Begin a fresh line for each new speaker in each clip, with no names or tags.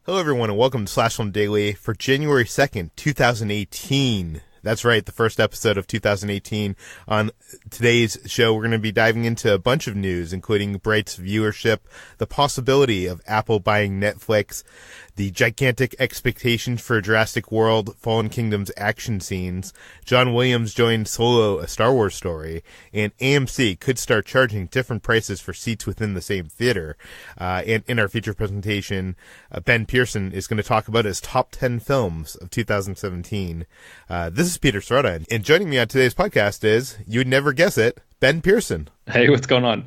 Hello, everyone, and welcome to Slash Film Daily for January 2nd, 2018. That's right, the first episode of 2018. On today's show, we're going to be diving into a bunch of news, including Bright's viewership, the possibility of Apple buying Netflix, the gigantic expectations for Jurassic World, Fallen Kingdom's action scenes, John Williams joined Solo, a Star Wars story, and AMC could start charging different prices for seats within the same theater. And in our feature presentation, Ben Pearson is going to talk about his top 10 films of 2017. This is Peter Sciretta, and joining me on today's podcast is, you would never guess it, Ben Pearson.
Hey, what's going on?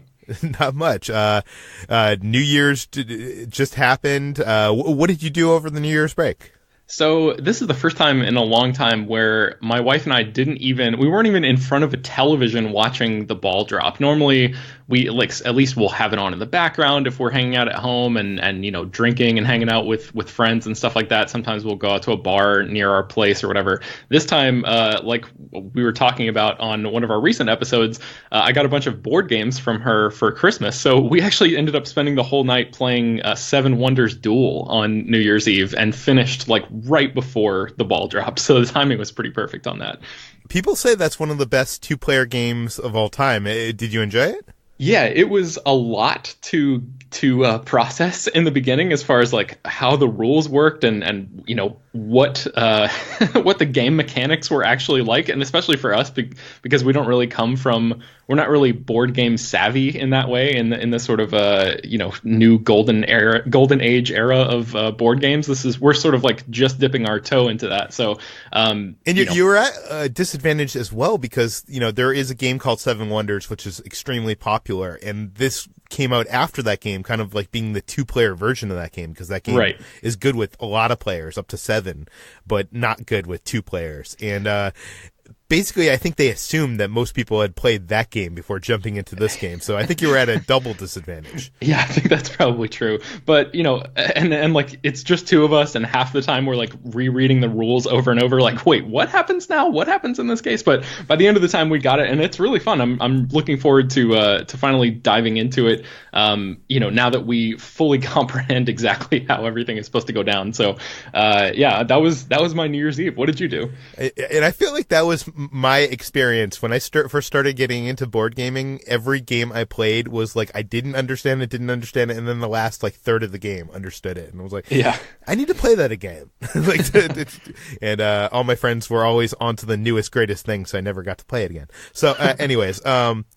Not much. New Year's just happened. What did you do over the New Year's break?
So this is the first time in a long time where my wife and I we weren't even in front of a television watching the ball drop. Normally we at least we'll have it on in the background if we're hanging out at home and you know, drinking and hanging out with friends and stuff like that. Sometimes we'll go out to a bar near our place or whatever. This time, like we were talking about on one of our recent episodes, I got a bunch of board games from her for Christmas. So we actually ended up spending the whole night playing 7 Wonders Duel on New Year's Eve and finished like right before the ball dropped. So the timing was pretty perfect on that.
People say that's one of the best 2-player games of all time. Did you enjoy it?
Yeah, it was a lot to process in the beginning as far as like how the rules worked and you know what what the game mechanics were actually like, and especially for us because we're not really board game savvy in that way in the sort of you know, new golden age era of board games. We're sort of like just dipping our toe into that. So
and you were at a disadvantage as well because, you know, there is a game called 7 Wonders which is extremely popular, and this came out after that game, kind of like being the 2-player version of that game, because that game is good with a lot of players, up to 7, but not good with 2 players. And basically, I think they assumed that most people had played that game before jumping into this game. So I think you were at a double disadvantage.
Yeah, I think that's probably true. But, you know, and like, it's just 2 of us, and half the time we're like rereading the rules over and over, like, wait, what happens now? What happens in this case? But by the end of the time, we got it, and it's really fun. I'm looking forward to finally diving into it, you know, now that we fully comprehend exactly how everything is supposed to go down. So, yeah, that was my New Year's Eve. What did you do?
And I feel like that was my experience when I first started getting into board gaming. Every game I played was like I didn't understand it, and then the last like third of the game understood it, and I was like, yeah, I need to play that again. And all my friends were always on to the newest greatest thing, so I never got to play it again. So anyways,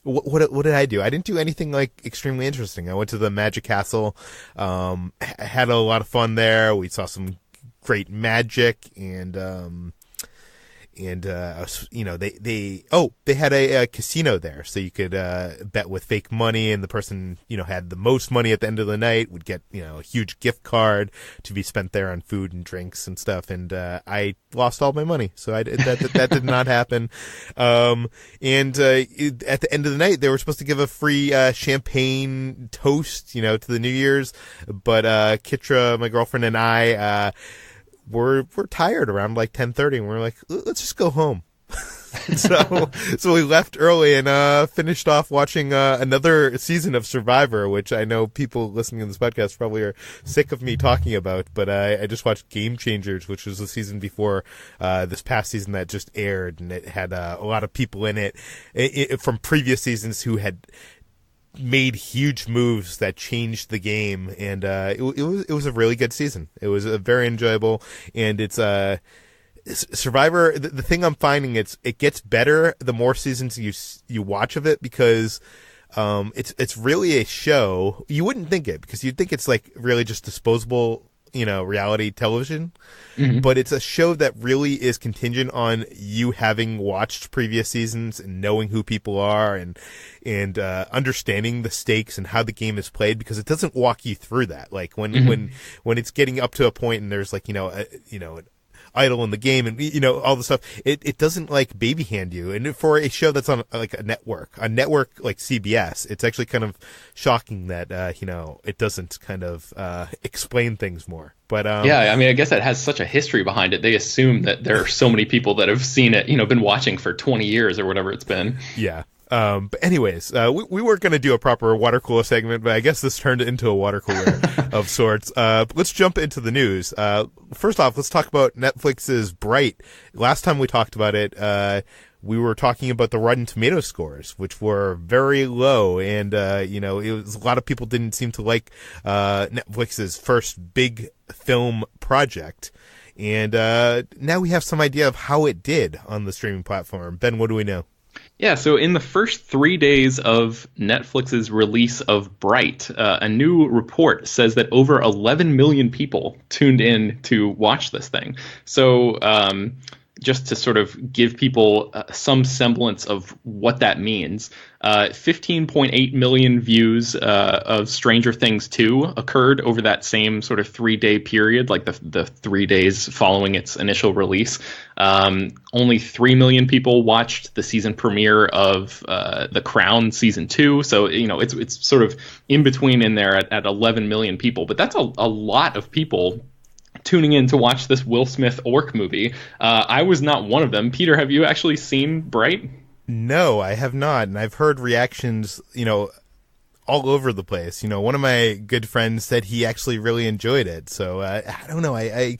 what did I do? I didn't do anything like extremely interesting. I went to the Magic Castle, had a lot of fun there. We saw some great magic, and you know, they had a casino there, so you could bet with fake money, and the person, you know, had the most money at the end of the night would get, you know, a huge gift card to be spent there on food and drinks and stuff. And I lost all my money, so that did not happen. And at the end of the night, they were supposed to give a free champagne toast, you know, to the New Year's, but Kitra, my girlfriend, and I we're tired around like 10:30, and we're like, let's just go home. so we left early and finished off watching another season of Survivor, which I know people listening to this podcast probably are sick of me talking about, but I just watched Game Changers, which was the season before this past season that just aired, and it had a lot of people in it from previous seasons who had made huge moves that changed the game, and it was a really good season. It was very enjoyable, and it's Survivor. The thing I'm finding, it gets better the more seasons you watch of it, because it's really a show. You wouldn't think it, because you'd think it's like really just disposable, you know, reality television. Mm-hmm. But it's a show that really is contingent on you having watched previous seasons and knowing who people are and understanding the stakes and how the game is played, because it doesn't walk you through that. Like when it's getting up to a point and there's like, you know, an idol in the game and, you know, all the stuff, it doesn't like baby hand you. And for a show that's on like a network like CBS, it's actually kind of shocking that, you know, it doesn't kind of explain things more. But
yeah, I mean, I guess that has such a history behind it. They assume that there are so many people that have seen it, you know, been watching for 20 years or whatever it's been.
Yeah. But anyways, we weren't going to do a proper water cooler segment, but I guess this turned into a water cooler of sorts. Let's jump into the news. First off, let's talk about Netflix's Bright. Last time we talked about it, we were talking about the Rotten Tomatoes scores, which were very low, and it was a lot of people didn't seem to like Netflix's first big film project. And now we have some idea of how it did on the streaming platform. Ben, what do we know?
Yeah, so in the first 3 days of Netflix's release of Bright, a new report says that over 11 million people tuned in to watch this thing. So just to sort of give people some semblance of what that means, 15.8 million views of Stranger Things 2 occurred over that same sort of 3-day period, like the 3 days following its initial release. Only 3 million people watched the season premiere of The Crown season 2. So, it's sort of in between in there at 11 million people. But that's a lot of people tuning in to watch this Will Smith orc movie. I was not one of them. Peter, have you actually seen Bright?
No, I have not. And I've heard reactions, all over the place. One of my good friends said he actually really enjoyed it. So I don't know. I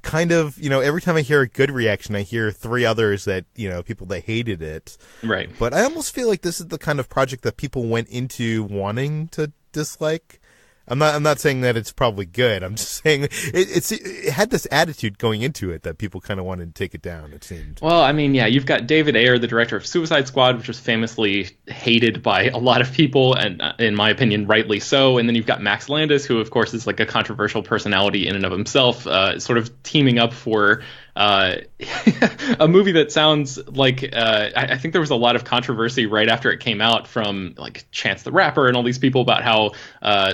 kind of, every time I hear a good reaction, I hear 3 others that, people that hated it.
Right.
But I almost feel like this is the kind of project that people went into wanting to dislike. I'm not saying that it's probably good. I'm just saying it had this attitude going into it that people kind of wanted to take it down, it seemed.
Well, I mean, yeah, you've got David Ayer, the director of Suicide Squad, which was famously hated by a lot of people, and in my opinion, rightly so. And then you've got Max Landis, who, of course, is like a controversial personality in and of himself, sort of teaming up for a movie that sounds like I think there was a lot of controversy right after it came out from like Chance the Rapper and all these people about how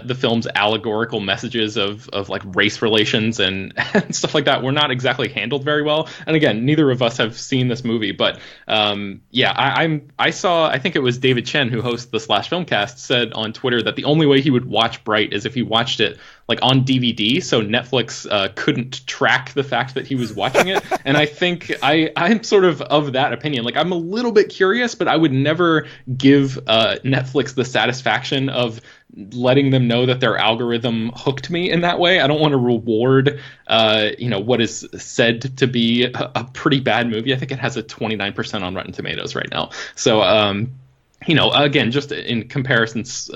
the film's allegorical messages of like race relations and stuff like that were not exactly handled very well. And again, neither of us have seen this movie, but I saw, I think it was David Chen, who hosts the Slash Filmcast, said on Twitter that the only way he would watch Bright is if he watched it like on DVD, so Netflix couldn't track the fact that he was watching it. And I think I'm sort of that opinion. Like, I'm a little bit curious, but I would never give Netflix the satisfaction of letting them know that their algorithm hooked me in that way. I don't want to reward, what is said to be a pretty bad movie. I think it has a 29% on Rotten Tomatoes right now. So, again, just in comparisons,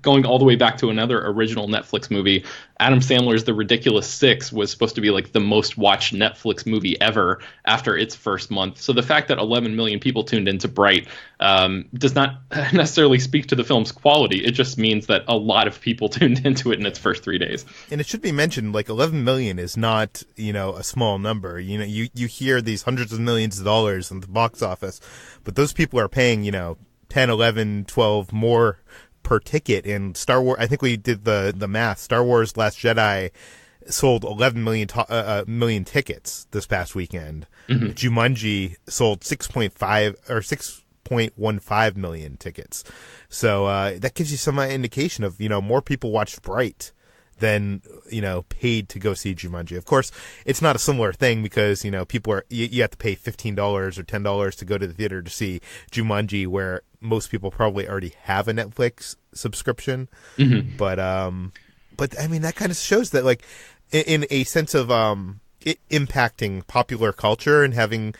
going all the way back to another original Netflix movie, Adam Sandler's The Ridiculous Six was supposed to be like the most watched Netflix movie ever after its first month. So the fact that 11 million people tuned into Bright does not necessarily speak to the film's quality. It just means that a lot of people tuned into it in its first 3 days. And
it should be mentioned, like 11 million is not, a small number. You hear these hundreds of millions of dollars in the box office, but those people are paying, 10, 11, 12 more per ticket. And Star Wars, I think we did the math. Star Wars Last Jedi sold 11 million tickets this past weekend. Mm-hmm. Jumanji sold 6.5 or 6.15 million tickets. So that gives you some indication of, more people watched Bright than, paid to go see Jumanji. Of course, it's not a similar thing because, people are, you have to pay $15 or $10 to go to the theater to see Jumanji, where most people probably already have a Netflix subscription. Mm-hmm. But I mean, that kind of shows that, like, in a sense of, impacting popular culture and having,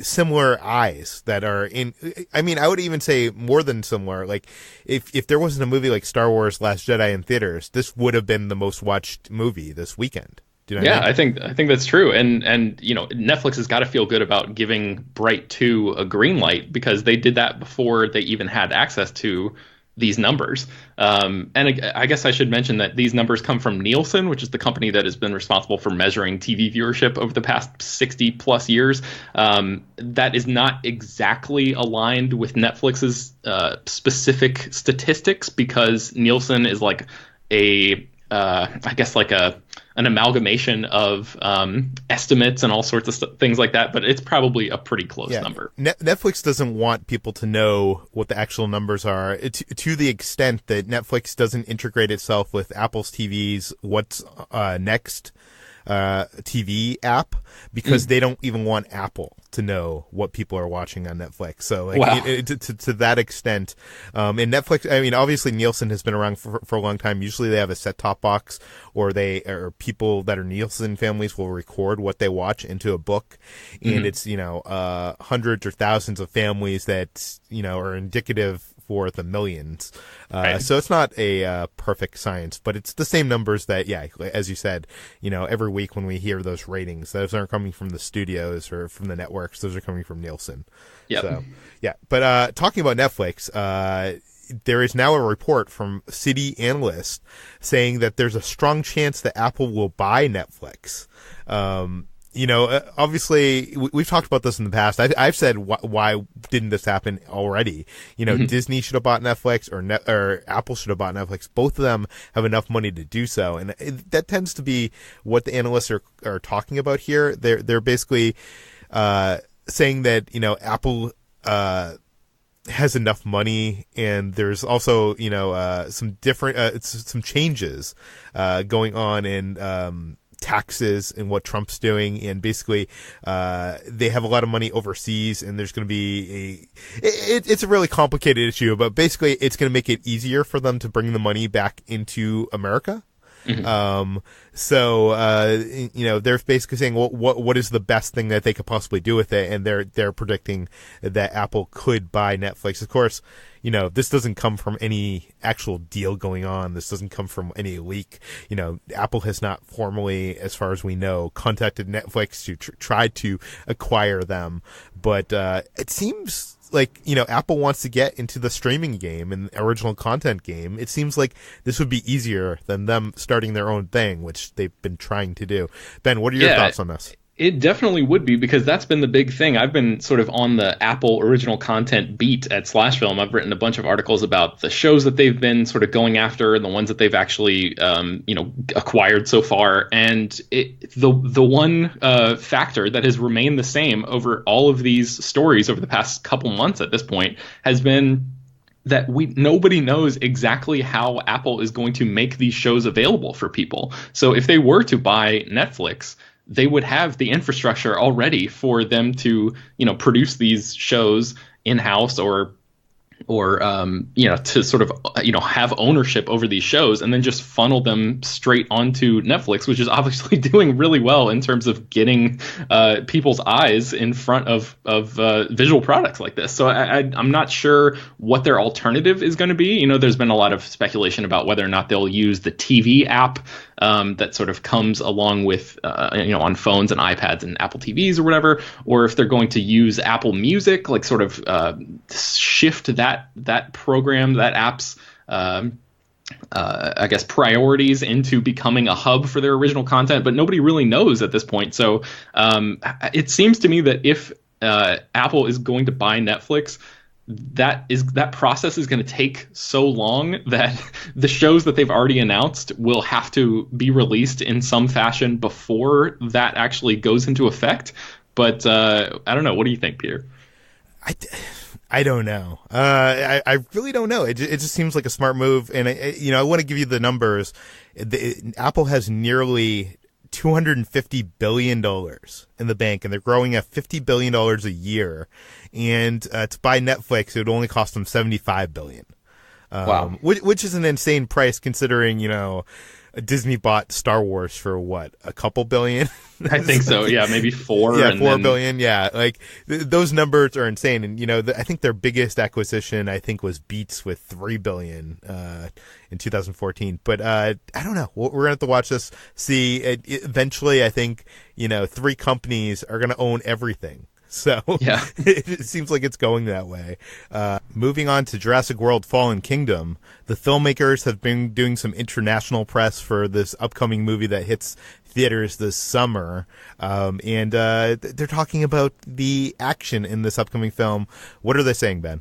similar eyes that are in, I mean, I would even say more than similar. Like, if there wasn't a movie like Star Wars Last Jedi in theaters, this would have been the most watched movie this weekend.
Yeah, I think that's true. And Netflix has got to feel good about giving Bright 2 a green light, because they did that before they even had access to these numbers. And I guess I should mention that these numbers come from Nielsen, which is the company that has been responsible for measuring TV viewership over the past 60 plus years. That is not exactly aligned with Netflix's specific statistics, because Nielsen is like an amalgamation of estimates and all sorts of things like that, but it's probably a pretty close number.
Netflix doesn't want people to know what the actual numbers are, to the extent that Netflix doesn't integrate itself with Apple's TV's What's Next TV app because they don't even want Apple to know what people are watching on Netflix. So like
Wow.
to that extent, and Netflix, I mean, obviously Nielsen has been around for a long time. Usually they have a set-top box, or people that are Nielsen families will record what they watch into a book, and it's hundreds or thousands of families that are indicative for the millions.
Right.
So it's not a perfect science, but it's the same numbers that, as you said, every week when we hear those ratings, those aren't coming from the studios or from the networks. Those are coming from Nielsen.
Yep.
So, yeah. But talking about Netflix, there is now a report from Citi analysts saying that there's a strong chance that Apple will buy Netflix. Obviously, we've talked about this in the past. I've said, why didn't this happen already? Disney should have bought Netflix, or Apple should have bought Netflix. Both of them have enough money to do so, and that tends to be what the analysts are talking about here. They're basically saying that Apple has enough money, and there's also some different some changes going on in taxes and what Trump's doing, and basically they have a lot of money overseas, and there's going to be it's a really complicated issue, but basically it's going to make it easier for them to bring the money back into America. So they're basically saying, well, what is the best thing that they could possibly do with it? And they're predicting that Apple could buy Netflix. Of course, this doesn't come from any actual deal going on. This doesn't come from any leak. Apple has not formally, as far as we know, contacted Netflix to try to acquire them. But it seems like, Apple wants to get into the streaming game and original content game. It seems like this would be easier than them starting their own thing, which they've been trying to do. Ben, what are your thoughts on this?
It definitely would be, because that's been the big thing. I've been sort of on the Apple original content beat at Slashfilm. I've written a bunch of articles about the shows that they've been sort of going after and the ones that they've actually, acquired so far. And the one factor that has remained the same over all of these stories over the past couple months at this point has been that nobody knows exactly how Apple is going to make these shows available for people. So if they were to buy Netflix, they would have the infrastructure already for them to, produce these shows in-house or to sort of, have ownership over these shows and then just funnel them straight onto Netflix, which is obviously doing really well in terms of getting people's eyes in front of visual products like this. So I'm not sure what their alternative is going to be. There's been a lot of speculation about whether or not they'll use the TV app that sort of comes along with, on phones and iPads and Apple TVs or whatever, or if they're going to use Apple Music, like sort of shift that program, that app's, I guess, priorities into becoming a hub for their original content, but nobody really knows at this point. So it seems to me that if Apple is going to buy Netflix, that process is going to take so long that the shows that they've already announced will have to be released in some fashion before that actually goes into effect. But I don't know. What do you think, Peter?
I don't know. I really don't know. It just seems like a smart move. And I want to give you the numbers. Apple has nearly $250 billion in the bank, and they're growing at $50 billion a year. And to buy Netflix, it would only cost them $75 billion.
Wow.
Which is an insane price considering, Disney bought Star Wars for what, a couple billion?
I think so. Yeah, maybe four.
Yeah, $4 billion. Yeah, like those numbers are insane. And I think their biggest acquisition, was Beats with $3 billion in 2014. But I don't know. We're gonna have to watch this. See, eventually, I think 3 companies are gonna own everything. So yeah. It seems like it's going that way. Moving on to Jurassic World Fallen Kingdom, the filmmakers have been doing some international press for this upcoming movie that hits theaters this summer. And they're talking about the action in this upcoming film. What are they saying, Ben?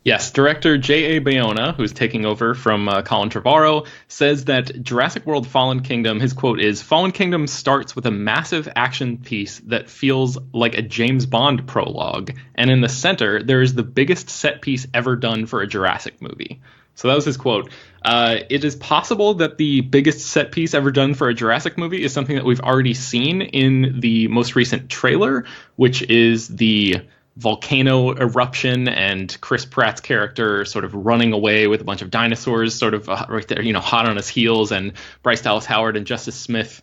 Yes, director J.A. Bayona, who's taking over from Colin Trevorrow, says that Jurassic World Fallen Kingdom, his quote is, "Fallen Kingdom starts with a massive action piece that feels like a James Bond prologue, and in the center, there is the biggest set piece ever done for a Jurassic movie." So that was his quote. It is possible that the biggest set piece ever done for a Jurassic movie is something that we've already seen in the most recent trailer, which is the volcano eruption and Chris Pratt's character sort of running away with a bunch of dinosaurs sort of right there, hot on his heels, and Bryce Dallas Howard and Justice Smith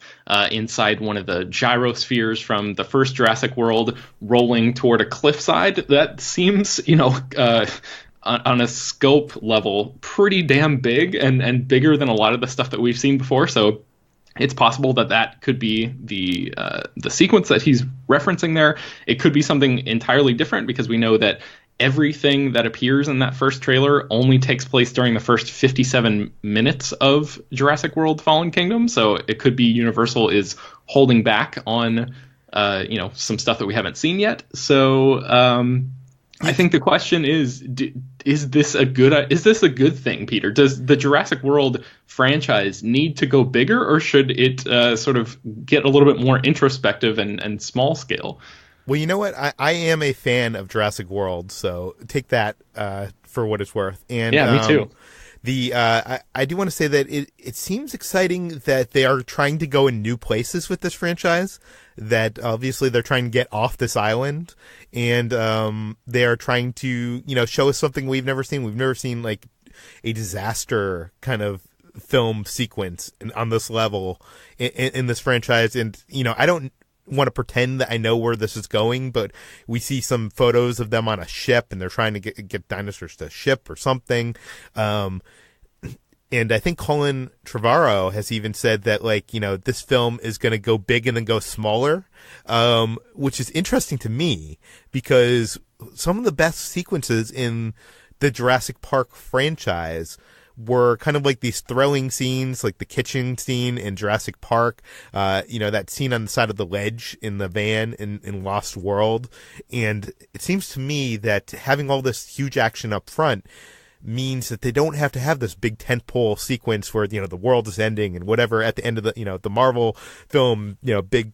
inside one of the gyrospheres from the first Jurassic World rolling toward a cliffside. That seems, on a scope level, pretty damn big and bigger than a lot of the stuff that we've seen before. So it's possible that could be the sequence that he's referencing there. It could be something entirely different, because we know that everything that appears in that first trailer only takes place during the first 57 minutes of Jurassic World Fallen Kingdom. So it could be Universal is holding back on some stuff that we haven't seen yet. So I think the question is this a good thing, Peter? Does the Jurassic World franchise need to go bigger, or should it sort of get a little bit more introspective and small scale?
Well, you know what? I am a fan of Jurassic World, so take that for what it's worth. And
yeah, me too.
I do want to say that it seems exciting that they are trying to go in new places with this franchise, that obviously they're trying to get off this island, and they are trying to, show us something we've never seen. We've never seen like a disaster kind of film sequence on this level in this franchise. And, I don't want to pretend that I know where this is going, but we see some photos of them on a ship, and they're trying to get dinosaurs to ship or something. And I think Colin Trevorrow has even said that, this film is going to go big and then go smaller, which is interesting to me, because some of the best sequences in the Jurassic Park franchise were kind of like these thrilling scenes, like the kitchen scene in Jurassic Park, that scene on the side of the ledge in the van in Lost World. And it seems to me that having all this huge action up front means that they don't have to have this big tentpole sequence where, the world is ending and whatever at the end of the Marvel film, big,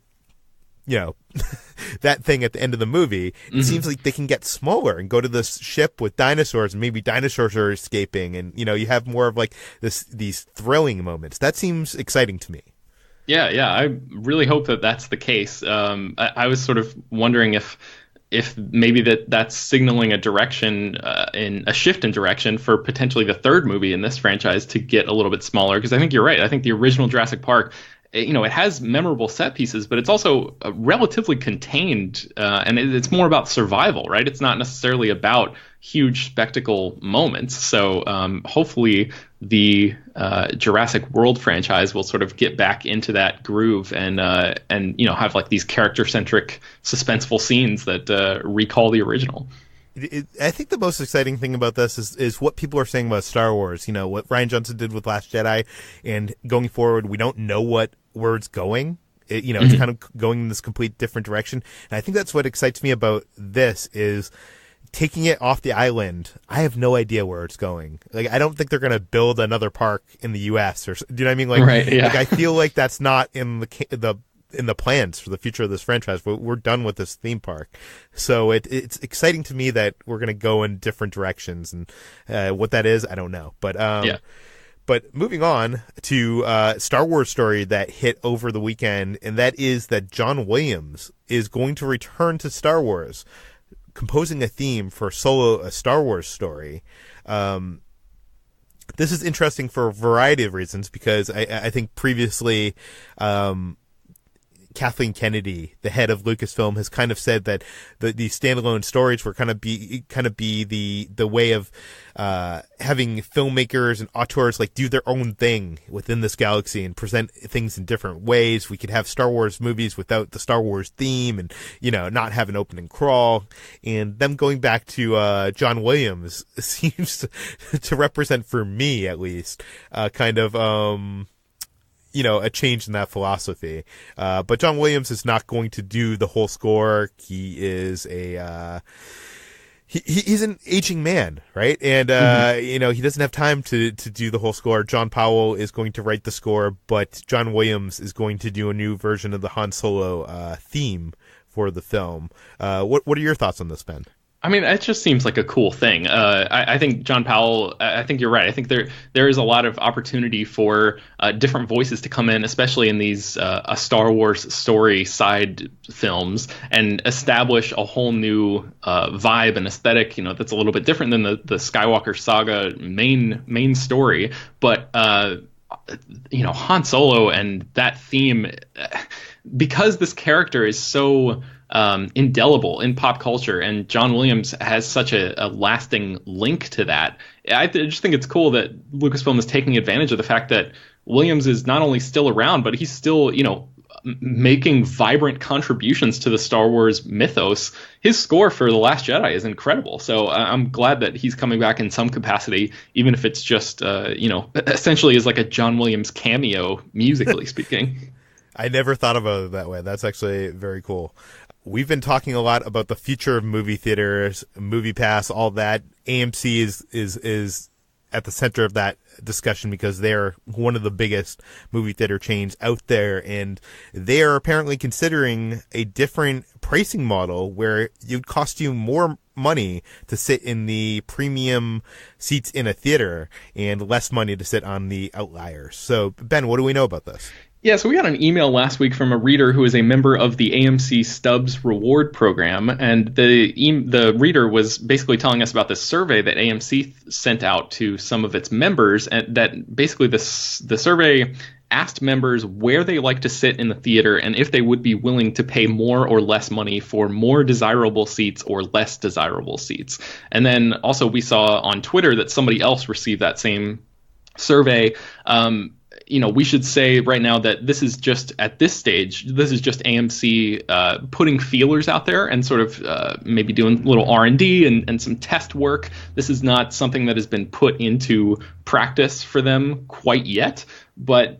that thing at the end of the movie. It seems like they can get smaller and go to this ship with dinosaurs, and maybe dinosaurs are escaping, and you have more of like these thrilling moments. That seems exciting to me.
Yeah, I really hope that that's the case. I was sort of wondering if maybe that's signaling a direction, in a shift in direction for potentially the third movie in this franchise to get a little bit smaller. Because I think you're right. I think the original Jurassic Park, it has memorable set pieces, but it's also relatively contained, and it's more about survival, right? It's not necessarily about huge spectacle moments. So hopefully the Jurassic World franchise will sort of get back into that groove and have like these character-centric, suspenseful scenes that recall the original.
I think the most exciting thing about this is what people are saying about Star Wars. What Rian Johnson did with Last Jedi, and going forward, we don't know where it's going. It's kind of going in this complete different direction. And I think that's what excites me about this is taking it off the island. I have no idea where it's going. Like, I don't think they're going to build another park in the U.S. or, do you know what I mean? Like,
right, yeah.
Like I feel like that's not in the plans for the future of this franchise. We're done with this theme park. So it's exciting to me that we're going to go in different directions, and what that is, I don't know. But
yeah.
But moving on to Star Wars story that hit over the weekend, and that is that John Williams is going to return to Star Wars, composing a theme for a Star Wars story. This is interesting for a variety of reasons, because I think previously Kathleen Kennedy, the head of Lucasfilm, has kind of said that these standalone stories were kind of be the way of having filmmakers and auteurs like do their own thing within this galaxy and present things in different ways. We could have Star Wars movies without the Star Wars theme, and not have an opening crawl. And them going back to John Williams seems to represent, for me at least, kind of a change in that philosophy. But John Williams is not going to do the whole score. He is he's an aging man, right? And, he doesn't have time to do the whole score. John Powell is going to write the score, but John Williams is going to do a new version of the Han Solo theme for the film. What are your thoughts on this, Ben?
I mean, it just seems like a cool thing. I think John Powell. I think you're right. I think there is a lot of opportunity for different voices to come in, especially in these a Star Wars story side films, and establish a whole new vibe and aesthetic. You know, that's a little bit different than the Skywalker saga main story. But you know, Han Solo and that theme, because this character is so indelible in pop culture, and John Williams has such a lasting link to that. I just think it's cool that Lucasfilm is taking advantage of the fact that Williams is not only still around, but he's still, you know, making vibrant contributions to the Star Wars mythos. His score for The Last Jedi is incredible. So I'm glad that he's coming back in some capacity, even if it's just, you know, essentially is like a John Williams cameo, musically speaking.
I never thought about it that way. That's actually very cool. We've been talking a lot about the future of movie theaters, Movie Pass, all that. AMC is at the center of that discussion because they're one of the biggest movie theater chains out there, and they are apparently considering a different pricing model where it would cost you more money to sit in the premium seats in a theater and less money to sit on the outliers. So, Ben, what do we know about this?
Yeah, so we got an email last week from a reader who is a member of the AMC Stubs reward program, and the reader was basically telling us about this survey that AMC sent out to some of its members, and that basically the survey asked members where they like to sit in the theater and if they would be willing to pay more or less money for more desirable seats or less desirable seats. And then also we saw on Twitter that somebody else received that same survey. You know, we should say right now that this is just, at this stage, this is just AMC putting feelers out there and sort of maybe doing a little R&D and some test work. This is not something that has been put into practice for them quite yet, but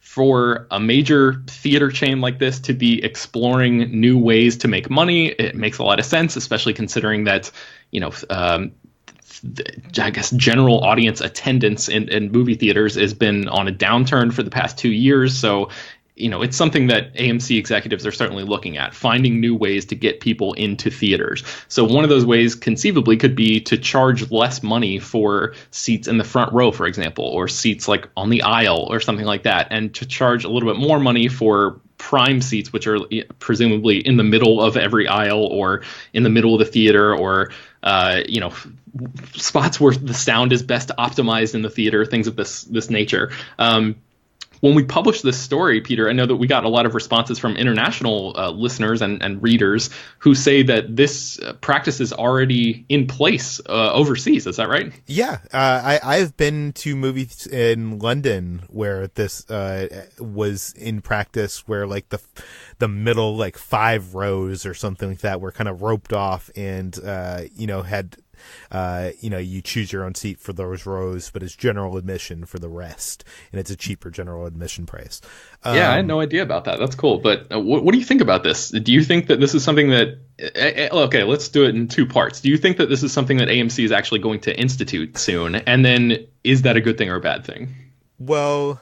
for a major theater chain like this to be exploring new ways to make money, it makes a lot of sense, especially considering that, you know, I guess general audience attendance in movie theaters has been on a downturn for the past 2 years. So, you know, it's something that AMC executives are certainly looking at, finding new ways to get people into theaters. So one of those ways conceivably could be to charge less money for seats in the front row, for example, or seats like on the aisle or something like that, and to charge a little bit more money for prime seats, which are presumably in the middle of every aisle or in the middle of the theater, or you know, spots where the sound is best optimized in the theater, things of this nature. When we published this story, Peter, I know that we got a lot of responses from international listeners and readers who say that this practice is already in place overseas. Is that right?
Yeah. I've been to movies in London where this was in practice, where like the middle, like 5 rows or something like that were kind of roped off and, you know, had you know, you choose your own seat for those rows, but it's general admission for the rest, and it's a cheaper general admission price.
Yeah, I had no idea about that. That's cool. But what do you think about this? Do you think that this is something that, okay, let's do it in 2 parts. Do you think that this is something that AMC is actually going to institute soon? And then is that a good thing or a bad thing?
Well,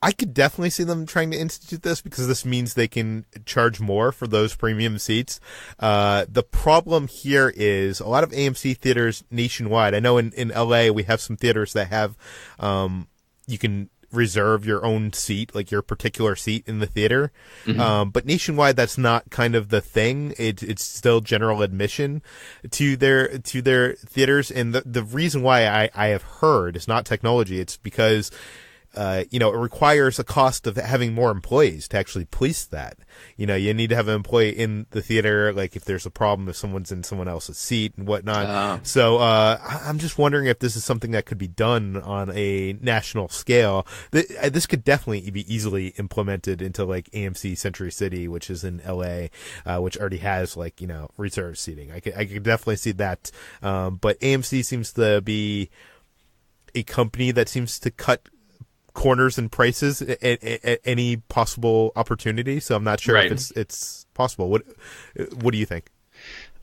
I could definitely see them trying to institute this because this means they can charge more for those premium seats. The problem here is a lot of AMC theaters nationwide. I know in LA we have some theaters that have, you can reserve your own seat, like your particular seat in the theater. Mm-hmm. But nationwide, that's not kind of the thing. It's still general admission to their theaters. And the reason why I have heard is not technology. It's because you know, it requires a cost of having more employees to actually police that. You know, you need to have an employee in the theater, like if there's a problem, if someone's in someone else's seat and whatnot. So I'm just wondering if this is something that could be done on a national scale. This could definitely be easily implemented into like AMC Century City, which is in LA, which already has like, you know, reserved seating. I could definitely see that. But AMC seems to be a company that seems to cut corners and prices at any possible opportunity. So I'm not sure if it's possible. What do you think?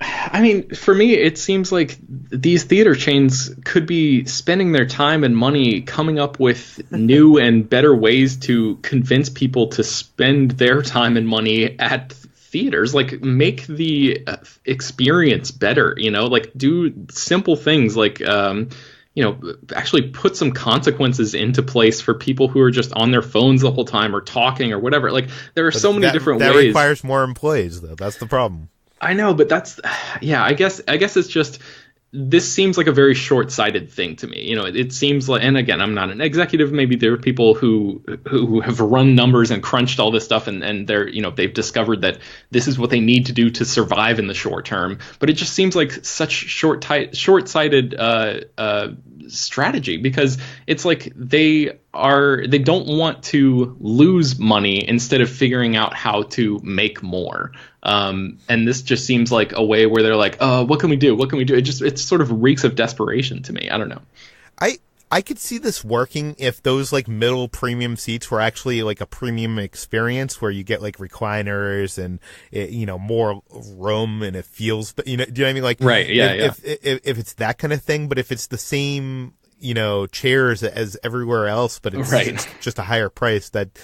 I mean, for me, it seems like these theater chains could be spending their time and money coming up with new and better ways to convince people to spend their time and money at theaters. Like, make the experience better, like do simple things like actually put some consequences into place for people who are just on their phones the whole time or talking or whatever. Like, there are so many different ways.
That requires more employees, though. That's the problem.
I know, but I guess it's just, this seems like a very short-sighted thing to me. It seems like, and again, I'm not an executive. Maybe there are people who have run numbers and crunched all this stuff, and they're, they've discovered that this is what they need to do to survive in the short term. But it just seems like such short-sighted strategy, because it's like they don't want to lose money instead of figuring out how to make more. And this just seems like a way where they're like, oh, what can we do? It sort of reeks of desperation to me. I don't know.
I could see this working if those like middle premium seats were actually like a premium experience where you get like recliners and more room and it feels, do you know what I mean? Like,
right. Yeah.
If it's that kind of thing, but if it's the same, chairs as everywhere else, but it's just a higher price, that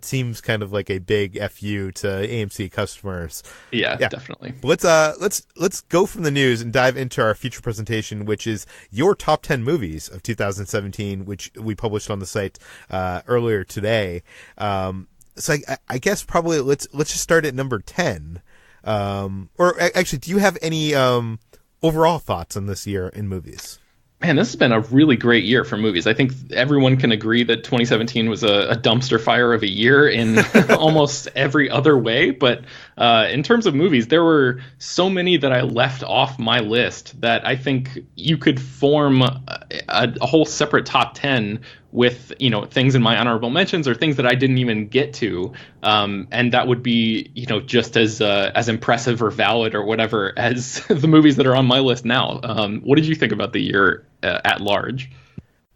seems kind of like a big FU to AMC customers.
Yeah, definitely.
Let's go from the news and dive into our feature presentation, which is your top 10 movies of 2017, which we published on the site earlier today. So I guess probably let's just start at number 10. Or actually, do you have any overall thoughts on this year in movies?
Man, this has been a really great year for movies. I think everyone can agree that 2017 was a dumpster fire of a year in almost every other way. But in terms of movies, there were so many that I left off my list that I think you could form a whole separate top 10 with, things in my honorable mentions or things that I didn't even get to. And that would be, just as impressive or valid or whatever as the movies that are on my list now. What did you think about the year at large?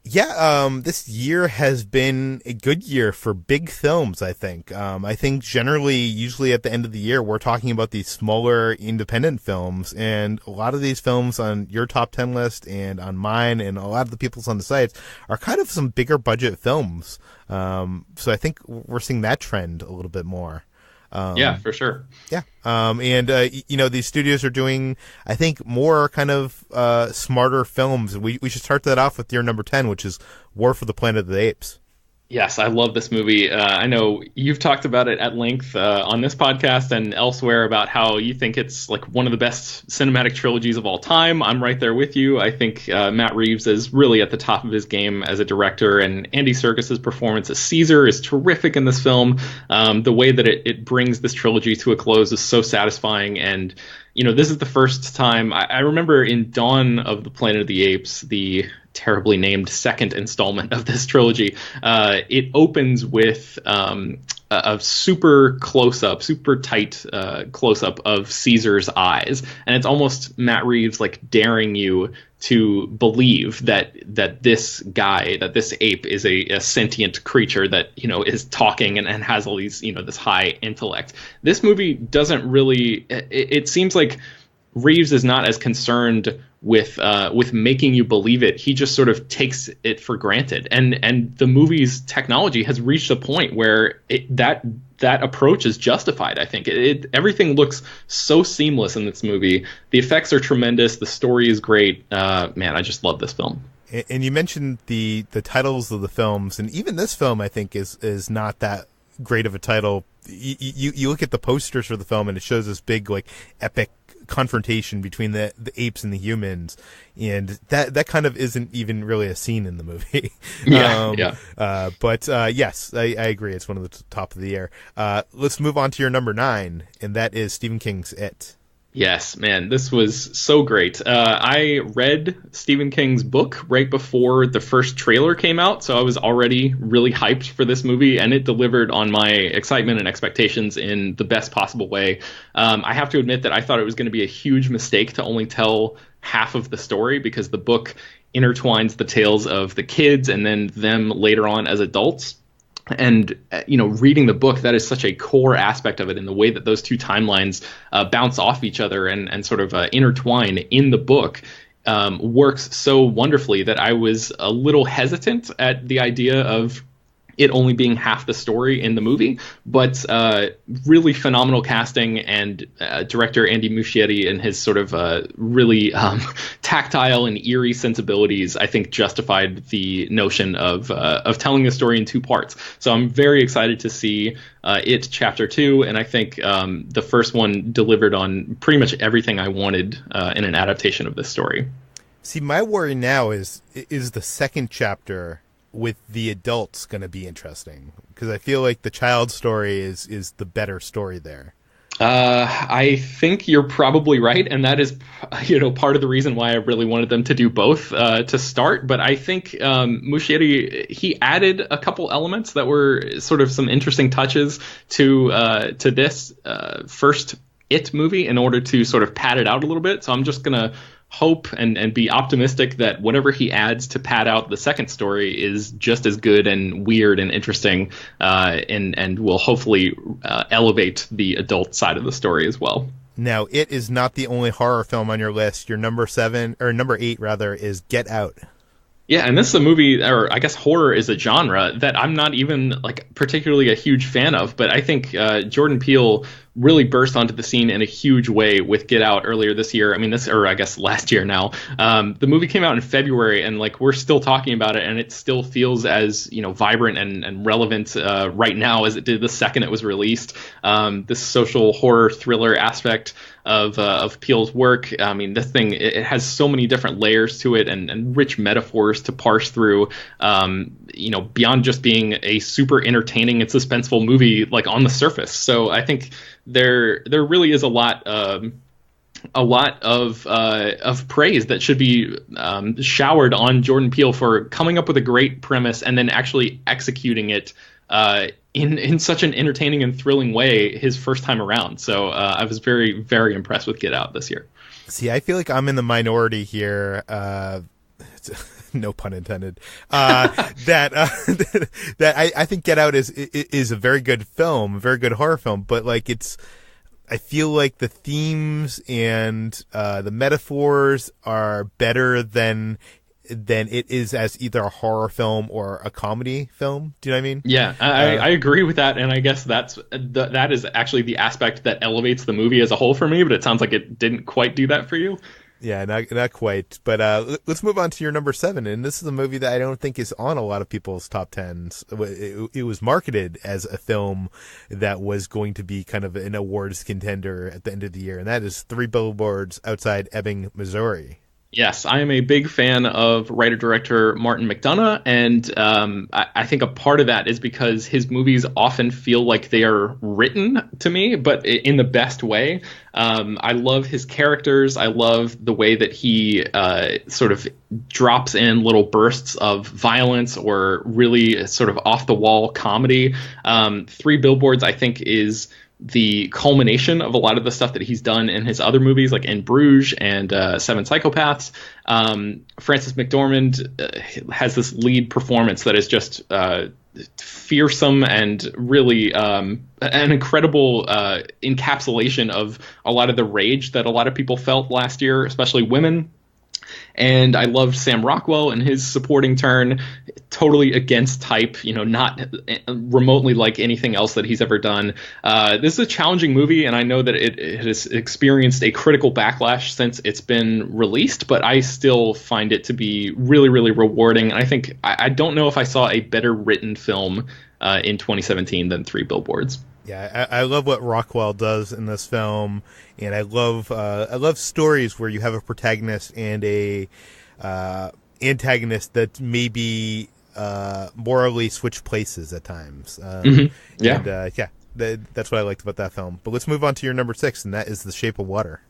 Yeah, this year has been a good year for big films, I think. I think usually at the end of the year, we're talking about these smaller independent films, and a lot of these films on your top 10 list and on mine and a lot of the people's on the sites are kind of some bigger budget films. So I think we're seeing that trend a little bit more.
Yeah, for sure.
Yeah. These studios are doing, I think, more kind of smarter films. We should start that off with your number 10, which is War for the Planet of the Apes.
Yes, I love this movie. I know you've talked about it at length on this podcast and elsewhere about how you think it's like one of the best cinematic trilogies of all time. I'm right there with you. I think Matt Reeves is really at the top of his game as a director, and Andy Serkis's performance as Caesar is terrific in this film. The way that it brings this trilogy to a close is so satisfying, and this is the first time I remember in Dawn of the Planet of the Apes, the terribly named second installment of this trilogy. It opens with a super tight close-up of Caesar's eyes, and it's almost Matt Reeves like daring you to believe that this ape is a sentient creature that is talking and has all these this high intellect. This movie doesn't really. It seems like Reeves is not as concerned with making you believe it. He just sort of takes it for granted, and the movie's technology has reached a point where that approach is justified. I think everything looks so seamless in this movie. The effects are tremendous. The story is great. Man, I just love this film.
And you mentioned the titles of the films, and even this film I think is not that great of a title. You look at the posters for the film, and it shows this big like epic confrontation between the apes and the humans, and that kind of isn't even really a scene in the movie. But yes, I agree. It's one of the top of the year. Let's move on to your number 9, and that is Stephen King's It.
Yes, man, this was so great. I read Stephen King's book right before the first trailer came out, so I was already really hyped for this movie, and it delivered on my excitement and expectations in the best possible way. I have to admit that I thought it was going to be a huge mistake to only tell half of the story, because the book intertwines the tales of the kids and then them later on as adults. And, reading the book, that is such a core aspect of it, in the way that those two timelines bounce off each other and sort of intertwine in the book works so wonderfully that I was a little hesitant at the idea of it only being half the story in the movie, but really phenomenal casting, and director Andy Muschietti and his sort of really tactile and eerie sensibilities, I think, justified the notion of telling the story in two parts. So I'm very excited to see it Chapter 2, and I think the first one delivered on pretty much everything I wanted in an adaptation of this story.
See, my worry now is the second chapter with the adults going to be interesting, because I feel like the child story is the better story there.
I think you're probably right, and that is, part of the reason why I really wanted them to do both to start. But I think Muschietti, he added a couple elements that were sort of some interesting touches to this first It movie in order to sort of pad it out a little bit. So I'm just gonna hope and be optimistic that whatever he adds to pad out the second story is just as good and weird and interesting, and will hopefully elevate the adult side of the story as well.
Now, It is not the only horror film on your list. Your number 8 rather is Get Out.
Yeah, and this is a movie, or I guess horror is a genre that I'm not even particularly a huge fan of, but I think Jordan Peele really burst onto the scene in a huge way with Get Out earlier this year. I mean, I guess last year now. The movie came out in February, and we're still talking about it, and it still feels as vibrant and relevant right now as it did the second it was released. This social horror thriller aspect of Peele's work. I mean, this thing, it has so many different layers to it and rich metaphors to parse through, beyond just being a super entertaining and suspenseful movie on the surface. So I think there really is a lot of praise that should be showered on Jordan Peele for coming up with a great premise and then actually executing it in such an entertaining and thrilling way his first time around. So I was very, very impressed with Get Out this year.
See, I feel like I'm in the minority here. No pun intended. That I think Get Out is a very good film, a very good horror film, but I feel like the themes and the metaphors are better than it is as either a horror film or a comedy film. Do you know what I mean? Yeah,
I agree with that, and I guess that is actually the aspect that elevates the movie as a whole for me, but it sounds like it didn't quite do that for you.
Yeah, not quite. But let's move on to your number 7, and this is a movie that I don't think is on a lot of people's top 10s. It was marketed as a film that was going to be kind of an awards contender at the end of the year, and that is 3 Billboards Outside Ebbing, Missouri.
Yes, I am a big fan of writer-director Martin McDonagh, and I think a part of that is because his movies often feel like they are written to me, but in the best way. I love his characters. I love the way that he sort of drops in little bursts of violence or really sort of off-the-wall comedy. 3 Billboards, I think, is the culmination of a lot of the stuff that he's done in his other movies, like In Bruges and 7 Psychopaths. Frances McDormand has this lead performance that is just fearsome and really an incredible encapsulation of a lot of the rage that a lot of people felt last year, especially women. And I loved Sam Rockwell and his supporting turn, totally against type, not remotely like anything else that he's ever done. This is a challenging movie, and I know that it has experienced a critical backlash since it's been released, but I still find it to be really, really rewarding. And I think I don't know if I saw a better written film in 2017 than 3 Billboards.
Yeah, I love what Rockwell does in this film, and I love stories where you have a protagonist and a antagonist that maybe morally switch places at times. Yeah, and that's what I liked about that film. But let's move on to your number 6, and that is The Shape of Water.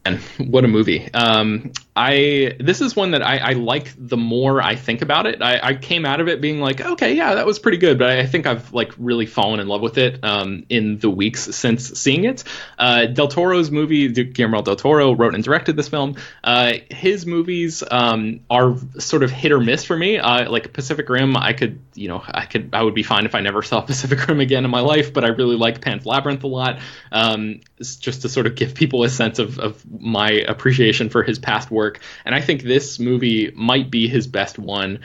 And what a movie. This is one that I like the more I think about it. I came out of it being like, okay, yeah, that was pretty good, but I think I've really fallen in love with it in the weeks since seeing it. Del Toro's movie, Guillermo del Toro wrote and directed this film. His movies are sort of hit or miss for me. Like Pacific Rim, I would be fine if I never saw Pacific Rim again in my life, but I really like Pan's Labyrinth a lot. just to sort of give people a sense of my appreciation for his past work. And I think this movie might be his best one.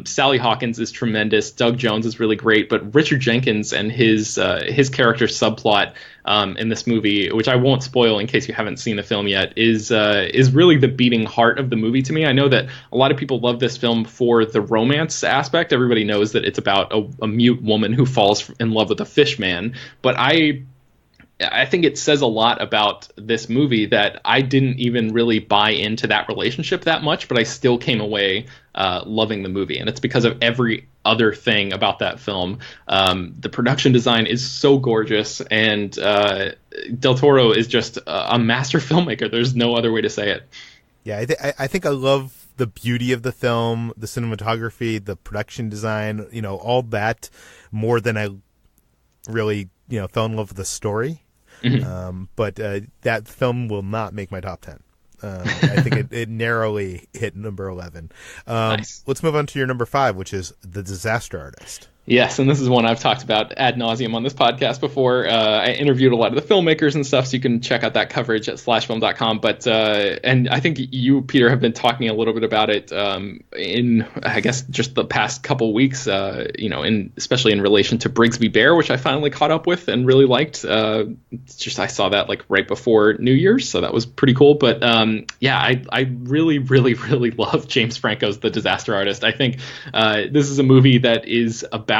Sally Hawkins is tremendous. Doug Jones is really great. But Richard Jenkins and his character subplot in this movie, which I won't spoil in case you haven't seen the film yet, is really the beating heart of the movie to me. I know that a lot of people love this film for the romance aspect. Everybody knows that it's about a mute woman who falls in love with a fish man. But I think it says a lot about this movie that I didn't even really buy into that relationship that much, but I still came away loving the movie. And it's because of every other thing about that film. The production design is so gorgeous, and Del Toro is just a master filmmaker. There's no other way to say it.
Yeah, I think I love the beauty of the film, the cinematography, the production design, all that more than I really, fell in love with the story. Mm-hmm. But that film will not make my top 10. I think it narrowly hit number 11.
Nice.
Let's move on to your number 5, which is The Disaster Artist.
Yes, and this is one I've talked about ad nauseum on this podcast before. I interviewed a lot of the filmmakers and stuff, so you can check out that coverage at slashfilm.com. But and I think you, Peter, have been talking a little bit about it in, I guess, just the past couple weeks. Especially in relation to Brigsby Bear, which I finally caught up with and really liked. I saw that like right before New Year's, so that was pretty cool. But I really, really, really love James Franco's The Disaster Artist. I think this is a movie that is about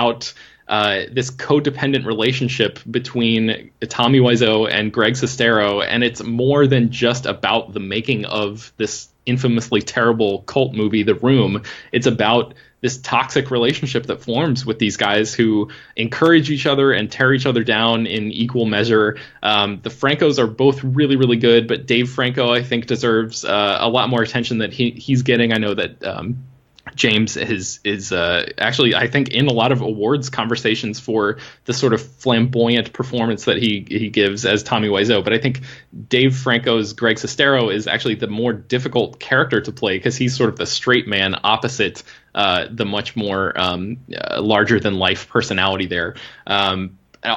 this codependent relationship between Tommy Wiseau and Greg Sestero, and it's more than just about the making of this infamously terrible cult movie, The Room. It's about this toxic relationship that forms with these guys who encourage each other and tear each other down in equal measure. The Francos are both really, really good, but Dave Franco, I think, deserves a lot more attention that he's getting. I know that James is actually, I think, in a lot of awards conversations for the sort of flamboyant performance that he gives as Tommy Wiseau. But I think Dave Franco's Greg Sestero is actually the more difficult character to play because he's sort of the straight man opposite the much more larger than life personality there.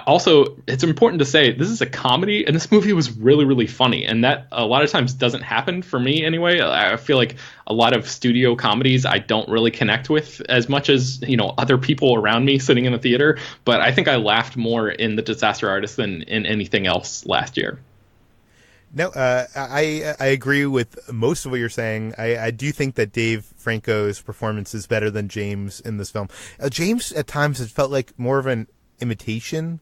Also, it's important to say this is a comedy, and this movie was really, really funny, and that a lot of times doesn't happen for me anyway. I feel like a lot of studio comedies I don't really connect with as much as other people around me sitting in the theater, but I think I laughed more in The Disaster Artist than in anything else last year.
No, I agree with most of what you're saying. I do think that Dave Franco's performance is better than James in this film. James, at times, it felt like more of an imitation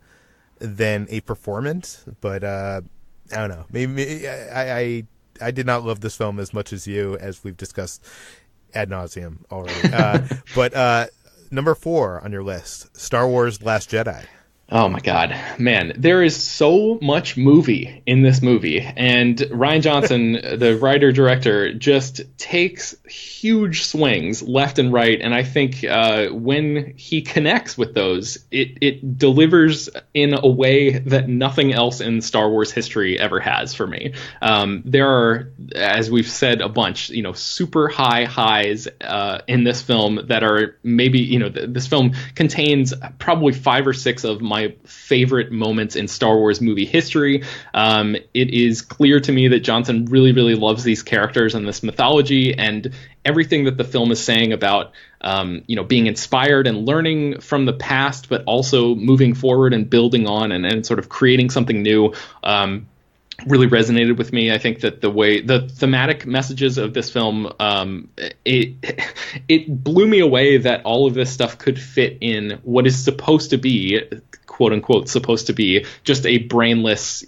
than a performance, but I don't know. Maybe I did not love this film as much as you, as we've discussed ad nauseum already. But number 4 on your list, Star Wars: Last Jedi.
Oh my God, man, there is so much movie in this movie, and Rian Johnson, the writer-director, just takes huge swings left and right, and I think when he connects with those, it delivers in a way that nothing else in Star Wars history ever has for me. There are, as we've said a bunch, super high highs in this film that are maybe, this film contains probably 5 or 6 of my favorite moments in Star Wars movie history. It is clear to me that Johnson really, really loves these characters and this mythology, and everything that the film is saying about being inspired and learning from the past, but also moving forward and building on and sort of creating something new. Really resonated with me. I think that the thematic messages of this film, it blew me away that all of this stuff could fit in what is supposed to be, quote unquote, supposed to be just a brainless,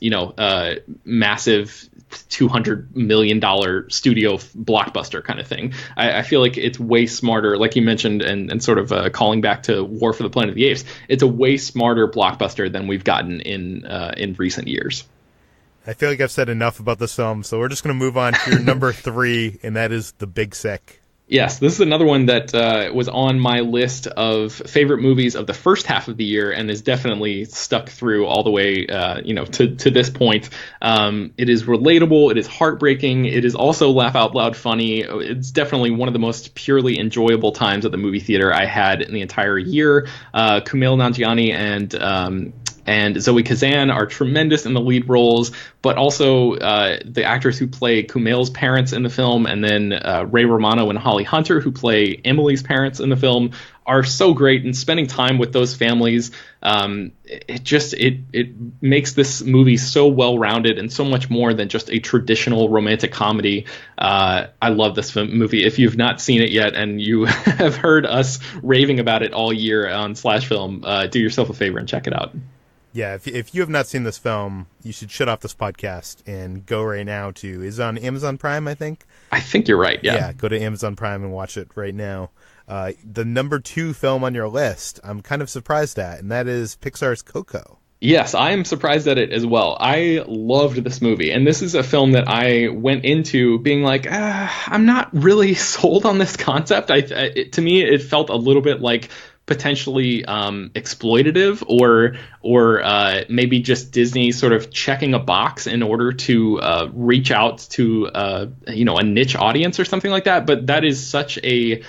massive $200 million studio blockbuster kind of thing. I feel like it's way smarter, like you mentioned, and sort of calling back to War for the Planet of the Apes. It's a way smarter blockbuster than we've gotten in recent years.
I feel like I've said enough about this film, so we're just going to move on to your number 3, and that is The Big Sick.
Yes, this is another one that was on my list of favorite movies of the first half of the year and is definitely stuck through all the way, to this point. It is relatable. It is heartbreaking. It is also laugh out loud funny. It's definitely one of the most purely enjoyable times at the movie theater I had in the entire year. Kumail Nanjiani and and Zoe Kazan are tremendous in the lead roles, but also the actors who play Kumail's parents in the film, and then Ray Romano and Holly Hunter, who play Emily's parents in the film, are so great. And spending time with those families, it makes this movie so well-rounded and so much more than just a traditional romantic comedy. I love this movie. If you've not seen it yet and you have heard us raving about it all year on Slash Film, do yourself a favor and check it out.
Yeah, if you have not seen this film, you should shut off this podcast and go right now to, is it on Amazon Prime, I think?
I think you're right, yeah.
Yeah, go to Amazon Prime and watch it right now. The number 2 film on your list, I'm kind of surprised at, and that is Pixar's Coco.
Yes, I am surprised at it as well. I loved this movie, and this is a film that I went into being like, I'm not really sold on this concept. To me, it felt a little bit like potentially exploitative, or maybe just Disney sort of checking a box in order to reach out to a niche audience or something like that. But that is such an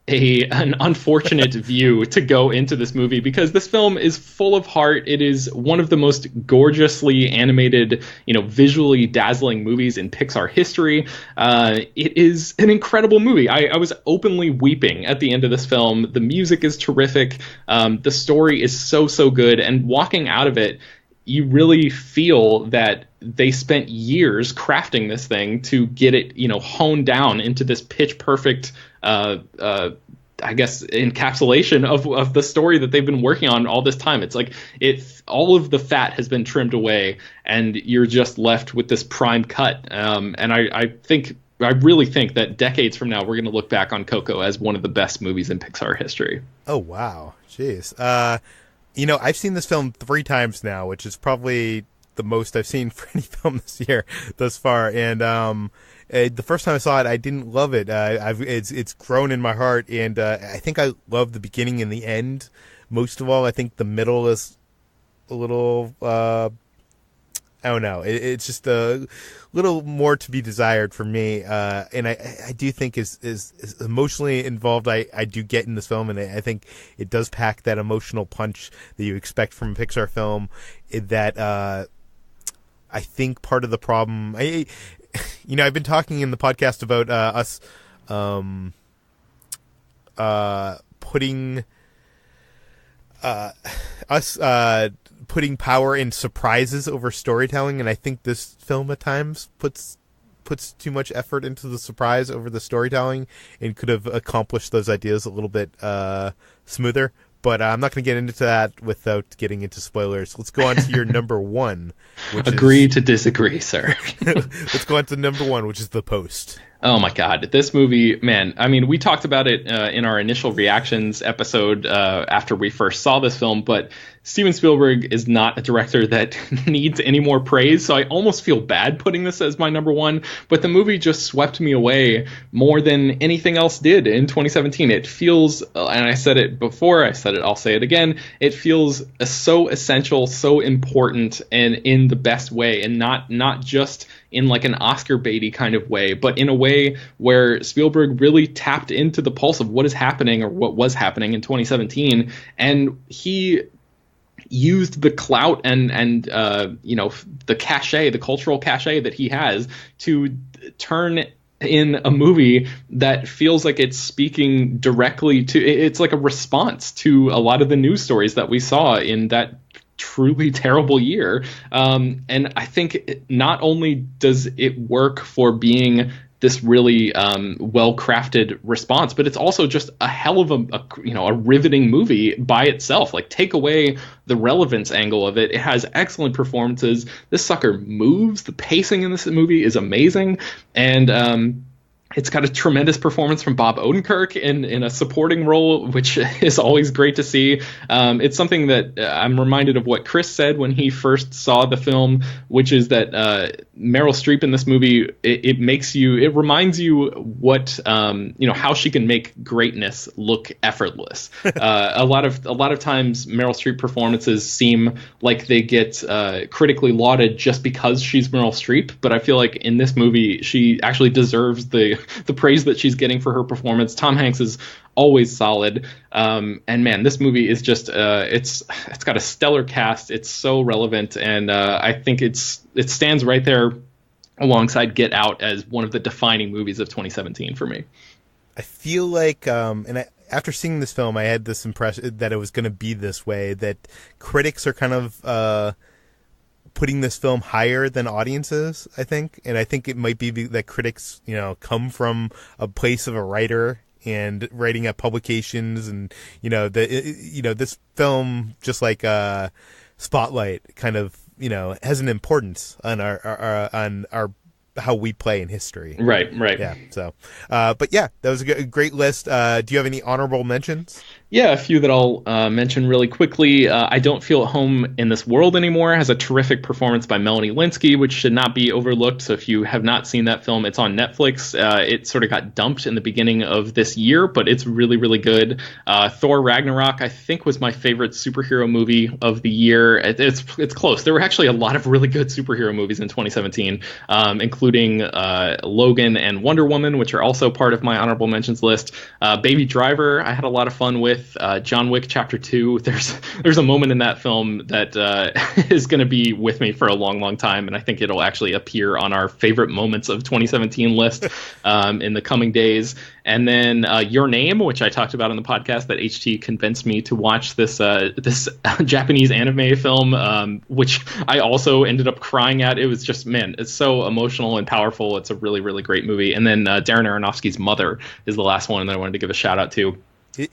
unfortunate view to go into this movie, because this film is full of heart. It is one of the most gorgeously animated, visually dazzling movies in Pixar history. It is an incredible movie. I was openly weeping at the end of this film. The music is terrific. The story is so good. And walking out of it, you really feel that they spent years crafting this thing to get it, honed down into this pitch perfect, I guess, encapsulation of the story that they've been working on all this time. It's like all of the fat has been trimmed away, and you're just left with this prime cut. And I really think that decades from now, we're going to look back on Coco as one of the best movies in Pixar history.
Oh, wow. Jeez. I've seen this film 3 times now, which is probably the most I've seen for any film this year thus far. And the first time I saw it, I didn't love it. It's grown in my heart, and I think I love the beginning and the end most of all. I think the middle is a little, I don't know. It's just a little more to be desired for me. And I do think is emotionally involved. I do get in this film, and I think it does pack that emotional punch that you expect from a Pixar film. That I think part of the problem, I've been talking in the podcast about us putting power in surprises over storytelling, and I think this film at times puts too much effort into the surprise over the storytelling, and could have accomplished those ideas a little bit smoother. But I'm not going to get into that without getting into spoilers. Let's go on to your number 1.
Agree to disagree, sir.
Let's go on to number 1, which is The Post.
Oh my God, this movie, man. I mean, we talked about it in our initial reactions episode after we first saw this film, but Steven Spielberg is not a director that needs any more praise, so I almost feel bad putting this as my number 1, but the movie just swept me away more than anything else did in 2017. It feels, and I said it before, I said it, I'll say it again, it feels so essential, so important, and in the best way, and not just in like an Oscar baity kind of way, but in a way where Spielberg really tapped into the pulse of what is happening, or what was happening in 2017, and he used the clout and the cachet, the cultural cachet that he has, to turn in a movie that feels like it's speaking directly to, it's like a response to a lot of the news stories that we saw in that truly terrible year. And I think not only does it work for being this really well-crafted response, but it's also just a hell of a riveting movie by itself. Like, take away the relevance angle of it, it has excellent performances. This sucker moves. The pacing in this movie is amazing, and it's got a tremendous performance from Bob Odenkirk in a supporting role, which is always great to see. It's something that I'm reminded of what Chris said when he first saw the film, which is that Meryl Streep in this movie, it reminds you what, how she can make greatness look effortless. A lot of times Meryl Streep performances seem like they get critically lauded just because she's Meryl Streep, but I feel like in this movie she actually deserves the the praise that she's getting for her performance. Tom Hanks is always solid. And man, this movie is just it's got a stellar cast. It's so relevant, and I think it stands right there alongside Get Out as one of the defining movies of 2017 for me.
I feel like, after seeing this film, I had this impression that it was going to be this way, that critics are kind of putting this film higher than audiences, I think. And I think it might be that critics, come from a place of a writer and writing at publications, and, this film, just like Spotlight, kind of, has an importance on our how we play in history.
Right.
Yeah. So, but yeah, that was a great list. Do you have any honorable mentions?
Yeah, a few that I'll mention really quickly. I Don't Feel at Home in This World Anymore has a terrific performance by Melanie Linsky, which should not be overlooked. So if you have not seen that film, it's on Netflix. It sort of got dumped in the beginning of this year, but it's really, really good. Thor Ragnarok, I think, was my favorite superhero movie of the year. It's close. There were actually a lot of really good superhero movies in 2017, including Logan and Wonder Woman, which are also part of my honorable mentions list. Baby Driver, I had a lot of fun with. John Wick Chapter 2. There's a moment in that film that is going to be with me for a long, long time, and I think it'll actually appear on our favorite moments of 2017 list in the coming days. And then Your Name, which I talked about on the podcast, that HT convinced me to watch this Japanese anime film, which I also ended up crying at. It was just, man, it's so emotional and powerful. It's a really, really great movie. And then Darren Aronofsky's Mother is the last one that I wanted to give a shout out to.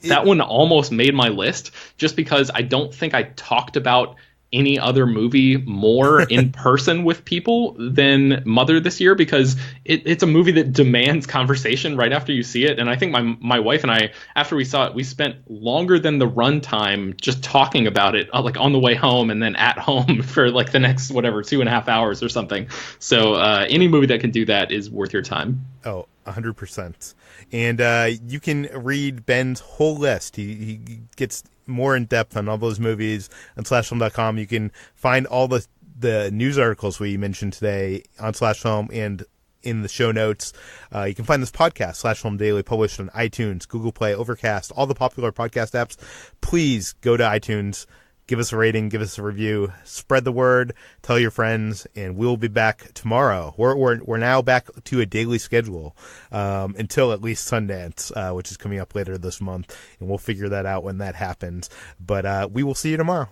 That one almost made my list just because I don't think I talked about any other movie more in person with people than Mother this year, because it's a movie that demands conversation right after you see it. And I think my wife and I, after we saw it, we spent longer than the runtime just talking about it, like on the way home and then at home for like the next, 2.5 hours or something. So any movie that can do that is worth your time.
Oh, 100%. And you can read Ben's whole list. He gets more in depth on all those movies on slashfilm.com. You can find all the news articles we mentioned today on Slashfilm and in the show notes. You can find this podcast, Slash Film Daily, published on iTunes, Google Play, Overcast, all the popular podcast apps. Please go to iTunes, give us a rating, give us a review, spread the word, tell your friends, and we'll be back tomorrow. We're now back to a daily schedule until at least Sundance, which is coming up later this month, and we'll figure that out when that happens. But we will see you tomorrow.